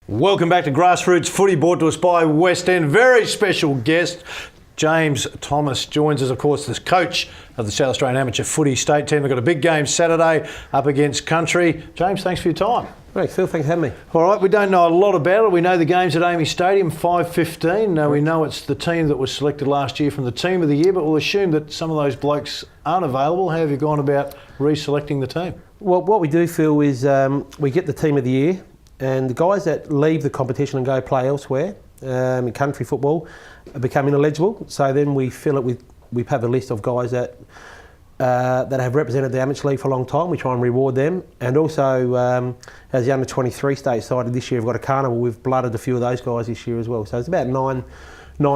Welcome back to Grassroots Footy, brought to us by West End. Very special guest, James Thomas, joins us, of course, as coach of the South Australian Amateur Footy State team. We've got a big game Saturday up against Country. James, thanks for your time. Thanks, Phil. Thanks for having me. All right, we don't know a lot about it. We know the game's at Amy Stadium, 5:15. We know it's the team that was selected last year from the Team of the Year, but we'll assume that some of those blokes aren't available. How have you gone about reselecting the team? Well, what we do, Phil, is we get the Team of the Year, and the guys that leave the competition and go play elsewhere in country football become ineligible. So then we fill it with, we have a list of guys that have represented the amateur league for a long time. We try and reward them. And also, as the under 23 state side this year, we've got a carnival. We've blooded a few of those guys this year as well. So it's about nine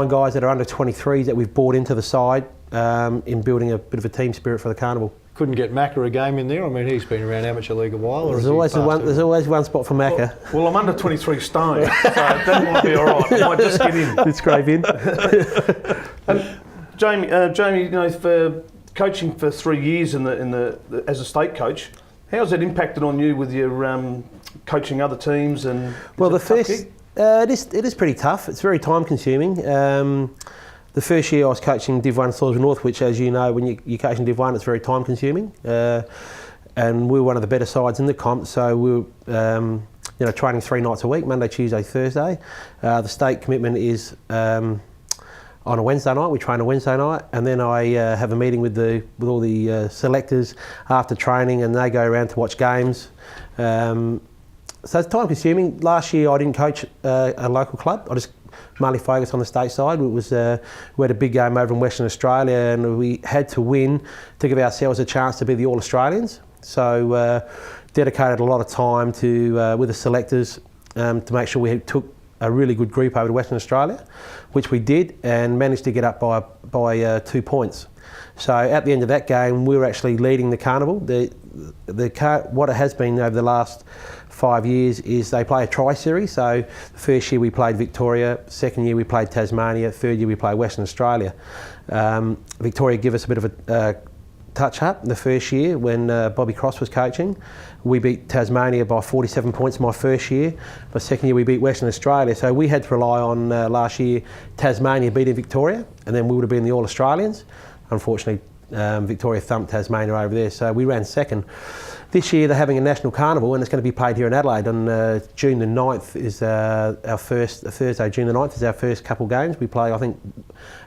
guys that are under 23s that we've brought into the side in building a bit of a team spirit for the carnival. Couldn't get Macca a game in there? I mean, he's been around amateur league a while. There's always one spot for Macca. Well, I'm under 23 stone, so that might be all right. I might just get in. It's scrape in. Jamie, you know, for coaching for 3 years as a state coach, how's that impacted on you with your coaching other teams? And well, it is pretty tough. It's very time consuming. The first year I was coaching Div 1 Salisbury North, which, as you know, when you're coaching Div 1, it's very time consuming. And we were one of the better sides in the comp, so we were training 3 nights a week, Monday, Tuesday, Thursday. The state commitment is on a Wednesday night. We train a Wednesday night, and then I have a meeting with all the selectors after training, and they go around to watch games. So it's time consuming. Last year I didn't coach a local club. I just mainly focused on the state side. We had a big game over in Western Australia, and we had to win to give ourselves a chance to be the All-Australians. So dedicated a lot of time with the selectors to make sure we took a really good group over to Western Australia, which we did, and managed to get up by 2 points. So at the end of that game, we were actually leading the carnival. What it has been over the last 5 years is they play a tri-series. So the first year we played Victoria, second year we played Tasmania, third year we played Western Australia. Victoria give us a bit of a touch-up the first year when Bobby Cross was coaching. We beat Tasmania by 47 points my first year. My second year we beat Western Australia. So we had to rely on last year Tasmania beating Victoria, and then we would have been the All-Australians. Unfortunately, Victoria thumped Tasmania over there, so we ran second. This year they're having a national carnival, and it's going to be played here in Adelaide on June the 9th is our first, Thursday, June the 9th is our first couple games. We play, I think,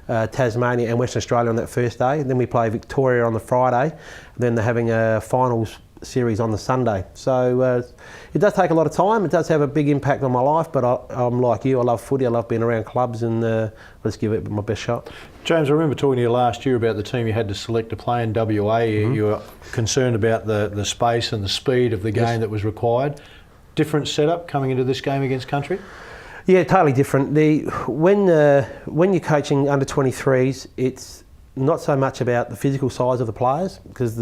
Tasmania and Western Australia on that first day, and then we play Victoria on the Friday, and then they're having a finals series on the Sunday. So it does take a lot of time. It does have a big impact on my life, but I'm like you, I love footy, I love being around clubs, and let's give it my best shot. James, I remember talking to you last year about the team you had to select to play in WA. You were concerned about the space and the speed of the game that was required. Different setup coming into this game against Country? Yeah, totally different. When you're coaching under 23s, it's not so much about the physical size of the players, because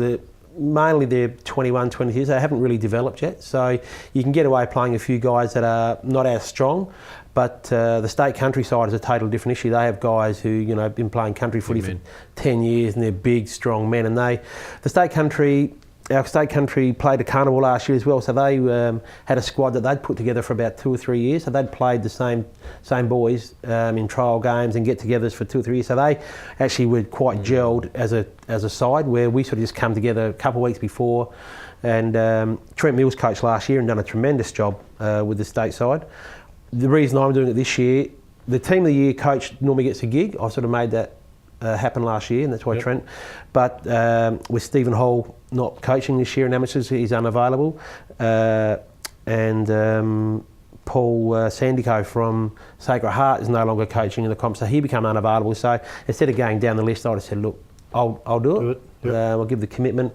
mainly they're 21, 22, so they haven't really developed yet. So you can get away playing a few guys that are not as strong, but the state country side is a totally different issue. They have guys who have been playing country footy for 10 years, and they're big, strong men. And our state country played a carnival last year as well, so they had a squad that they'd put together for about 2 or 3 years. So they'd played the same boys in trial games and get-togethers for 2 or 3 years. So they actually were quite gelled as a side, where we sort of just come together a couple of weeks before. And Trent Mills coached last year and done a tremendous job with the state side. The reason I'm doing it this year, the Team of the Year coach normally gets a gig. I sort of made that happen last year, and that's why Trent. But with Stephen Hall not coaching this year in amateurs, he's unavailable, and Paul Sandico from Sacred Heart is no longer coaching in the comp, so he became unavailable. So instead of going down the list, I just said, look, I'll do it. I'll give the commitment,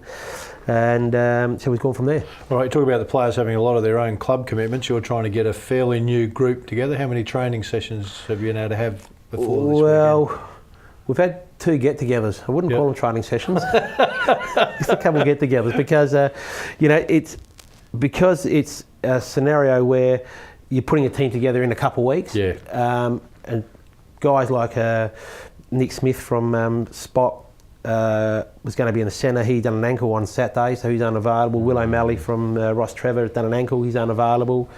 and so we've gone from there. All right, you talk about the players having a lot of their own club commitments. You're trying to get a fairly new group together. How many training sessions have you been able to have before this weekend? We've had 2 get-togethers. I wouldn't call them training sessions. Just a couple of get-togethers, because it's a scenario where you're putting a team together in a couple of weeks. And guys like Nick Smith from Spot was going to be in the centre. He done an ankle on Saturday, so he's unavailable. Will O'Malley from Ross Trevor has done an ankle, he's unavailable.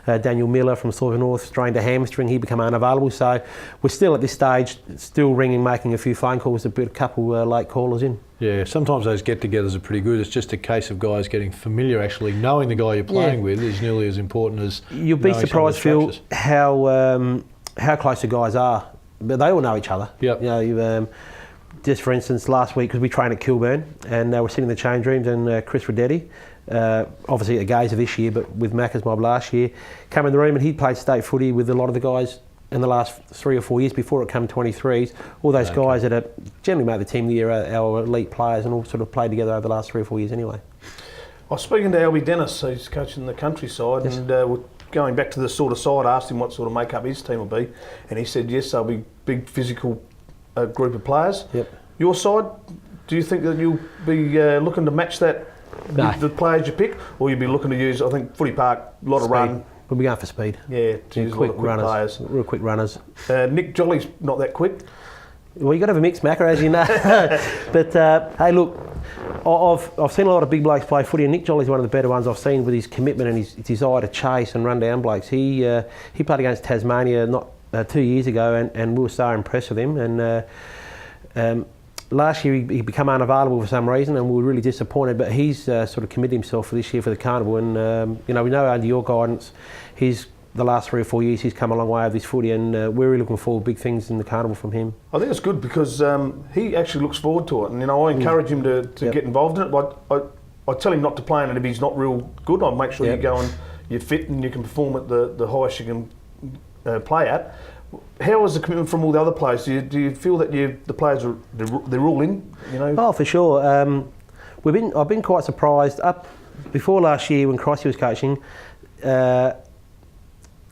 Daniel Miller from Thornton North strained a hamstring, he became unavailable. So we're still at this stage, still ringing, making a few phone calls, a couple late callers in. Yeah, sometimes those get-togethers are pretty good. It's just a case of guys getting familiar. Actually, knowing the guy you're playing with is nearly as important as you'll be surprised, Phil, how close the guys are. But they all know each other. Yep. You know, just for instance, last week, because we trained at Kilburn, and we're sitting in the change rooms, and Chris Rodetti, obviously at the Gazer this year, but with Macca's Mob last year, came in the room and he played state footy with a lot of the guys in the last 3 or 4 years before it came 23s. All those guys that are generally made the team of the year are our elite players and all sort of played together over the last 3 or 4 years anyway. I was speaking to Albie Dennis, who's coaching the countryside, and we're going back to the sort of side, I asked him what sort of makeup his team will be, and he said yes, they'll be big physical group of players. Yep. Your side, do you think that you'll be looking to match that with the players you pick, or you'll be looking to use, I think Footy Park, a lot of run? We'll be going for speed. Yeah, to use quick runners, players. Real quick runners. Nick Jolly's not that quick. Well, you've got to have a mixed Macca, as you know. But hey, look, I've seen a lot of big blokes play footy, and Nick Jolly's one of the better ones I've seen with his commitment and his desire to chase and run down blokes. He played against Tasmania not 2 years ago, and we were so impressed with him. And last year he became unavailable for some reason, and we were really disappointed. But he's sort of committed himself for this year for the carnival, and you know, we know under your guidance, the last 3 or 4 years he's come a long way with his footy, and we're really looking forward to big things in the carnival from him. I think it's good because he actually looks forward to it, and you know, I encourage him to get involved in it. But I tell him not to play in it if he's not real good. I make sure you go and you're fit and you can perform at the highest you can play at. How is the commitment from all the other players? Do you feel that the players they're all in? You know. Oh, for sure. I've been quite surprised. Up before last year when Crossy was coaching,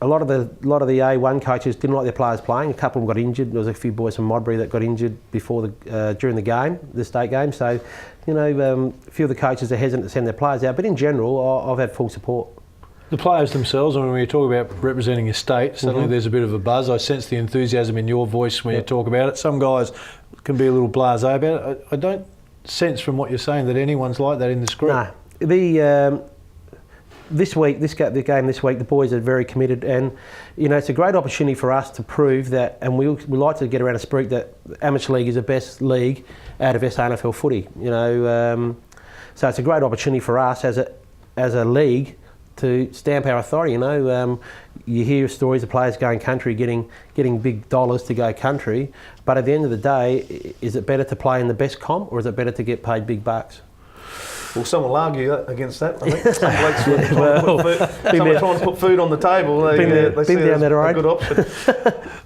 a lot of the A1 coaches didn't like their players playing. A couple of them got injured. There was a few boys from Modbury that got injured before during the state game. So, you know, a few of the coaches are hesitant to send their players out. But in general, I've had full support. The players themselves, I mean, when you talk about representing your state, suddenly there's a bit of a buzz. I sense the enthusiasm in your voice when you talk about it. Some guys can be a little blasé about it. I don't sense from what you're saying that anyone's like that in this group. No. The game this week, the boys are very committed, and you know, it's a great opportunity for us to prove that, and we like to get around a spree that the amateur league is the best league out of SAAFL footy. You know, so it's a great opportunity for us as a league to stamp our authority. You know, you hear stories of players going country, getting big dollars to go country, but at the end of the day, is it better to play in the best comp, or is it better to get paid big bucks? Well, some will argue against that. I think some blokes trying to put food on the table. They see it as a good option.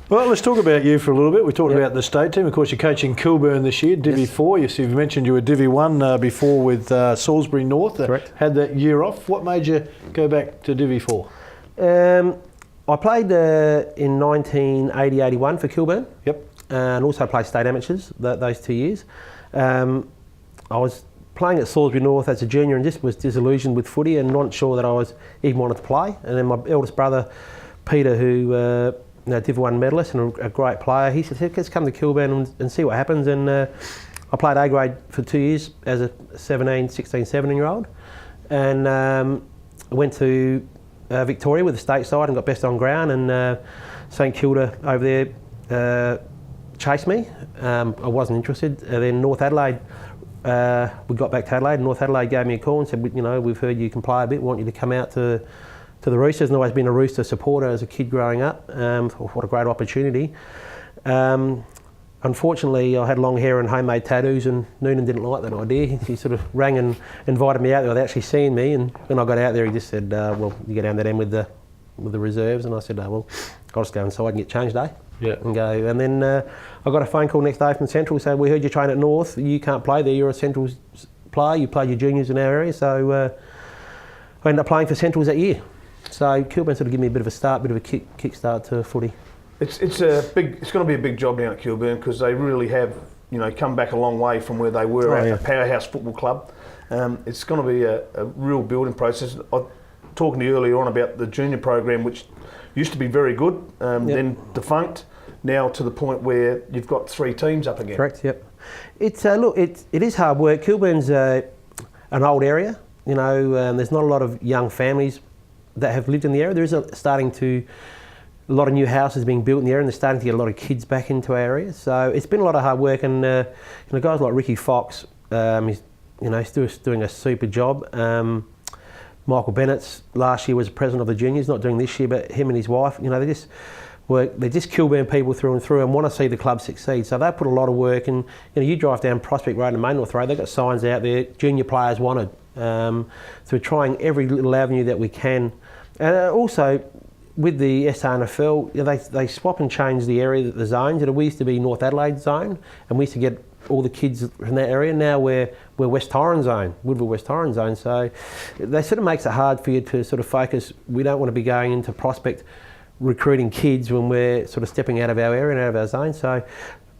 Well, let's talk about you for a little bit. We talked about the state team. Of course, you're coaching Kilburn this year, Divi 4. You've mentioned you were Divi 1 before with Salisbury North. Correct. Had that year off. What made you go back to Divi 4? I played in 1980-81 for Kilburn. Yep. And also played state amateurs those 2 years. I was playing at Salisbury North as a junior and just was disillusioned with footy and not sure that I was even wanted to play. And then my eldest brother, Peter, who Div 1 medalist and a great player, he said, let's come to Kilburn and see what happens. And I played A grade for 2 years as a 17-year-old. And I went to Victoria with the state side and got best on ground, and St Kilda over there chased me. I wasn't interested. And then North Adelaide, we got back to Adelaide, and North Adelaide gave me a call and said, you know, we've heard you can play a bit, we want you to come out to the Roosters. And I've always been a Rooster supporter as a kid growing up. What a great opportunity. Unfortunately, I had long hair and homemade tattoos, and Noonan didn't like that idea. He sort of rang and invited me out there without actually seeing me, and when I got out there he just said, well, you get down that end with the reserves. And I said, well, I'll just go inside and get changed, and go. And then I got a phone call next day from Central saying, we heard you train at North, you can't play there, you're a Central player, you played your juniors in our area. So I ended up playing for Centrals that year. So Kilburn sort of gave me a bit of a start, bit of a kick start to footy. It's going to be a big job down at Kilburn because they really have, you know, come back a long way from where they were at a powerhouse football club. It's going to be a real building process. I was talking to you earlier on about the junior program, which used to be very good, then defunct. now to the point where you've got 3 teams up again. Correct. Yep. It's look, it is hard work. Kilburn's an old area. You know, there's not a lot of young families that have lived in the area. There is a lot of new houses being built in the area, and they're starting to get a lot of kids back into our area. So it's been a lot of hard work, and guys like Ricky Fox, he's still doing a super job. Michael Bennett's last year was president of the juniors, not doing this year, but him and his wife, they're just Kilburn people through and through and want to see the club succeed. So they put a lot of work, and you drive down Prospect Road and Main North Road, they've got signs out there, junior players wanted. So we're trying every little avenue that we can. And also, with the SAAFL, they swap and change the area, the zones. We used to be North Adelaide zone, and we used to get all the kids from that area. Now we're West Torrens zone, Woodville West Torrens zone. So that sort of makes it hard for you to sort of focus. We don't want to be going into Prospect recruiting kids when we're sort of stepping out of our area and out of our zone. So,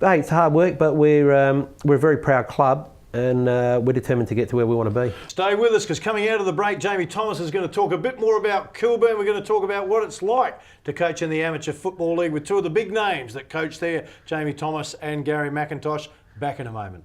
hey, it's hard work, but we're a very proud club. And we're determined to get to where we want to be. Stay with us, because coming out of the break, Jamie Thomas is going to talk a bit more about Kilburn. We're going to talk about what it's like to coach in the Amateur Football League with 2 of the big names that coach there, Jamie Thomas and Gary McIntosh. Back in a moment.